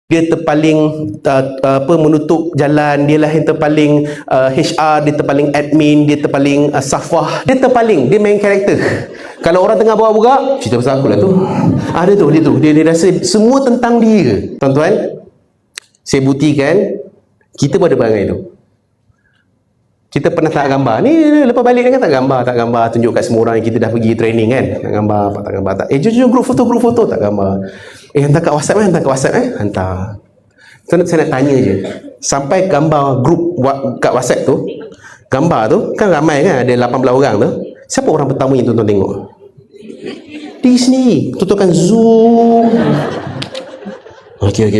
dia terpaling menutup jalan, dia lah yang terpaling HR, dia terpaling admin, dia terpaling safwah, dia terpaling, dia main karakter. Kalau orang tengah bawa buka, cerita pasal aku lah tu. Dia rasa semua tentang dia. Tuan-tuan, saya buktikan kita pun ada perangai tu. Kita pernah tak gambar ni, lepas balik kan tak gambar tunjuk kat semua orang yang kita dah pergi training kan, tak gambar tak jom group foto tak gambar, hantar kat WhatsApp hantar. Saya nak tanya je, sampai gambar group kat WhatsApp tu, gambar tu kan ramai kan, ada 18 orang tu, siapa orang pertama yang tuan-tuan tengok? Diri sendiri. Tuan-tuan kan zoom. Okey,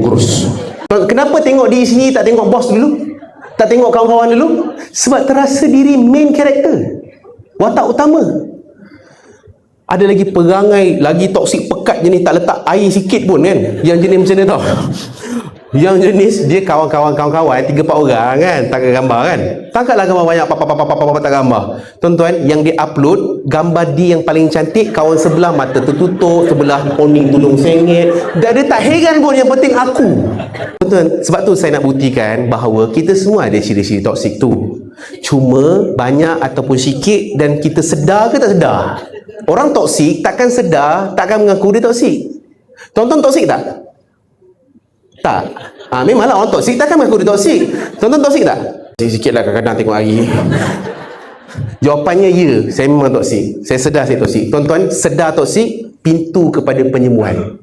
kurus. Kenapa tengok diri sini, tak tengok bos dulu? Tak tengok kawan-kawan dulu? Sebab terasa diri main karakter, watak utama. Ada lagi perangai lagi toksik pekat jenis tak letak air sikit pun kan, yang jenis macam ni tau. Yang jenis dia kawan-kawan 3-4 orang kan, tak gambar kan, tangkaplah gambar banyak apa tak gambar. Tuan-tuan, yang dia upload gambar dia yang paling cantik, kawan sebelah mata tertutup, sebelah oning tudung sengit, dia tak heran pun, yang penting aku. Tuan-tuan, sebab tu saya nak buktikan bahawa kita semua ada ciri-ciri toksik tu, cuma banyak ataupun sikit, dan kita sedar ke tak sedar. Orang toksik takkan sedar, takkan mengaku dia toksik. Tuan-tuan toksik tak? Tak. Memanglah orang toksik takkan mengaku dia toksik. Tuan-tuan toksik tak? Sikit-sikit lah kadang-kadang tengok hari. Jawapannya ya, saya memang toksik. Saya sedar saya toksik. Tuan-tuan, sedar toksik, pintu kepada penyembuhan.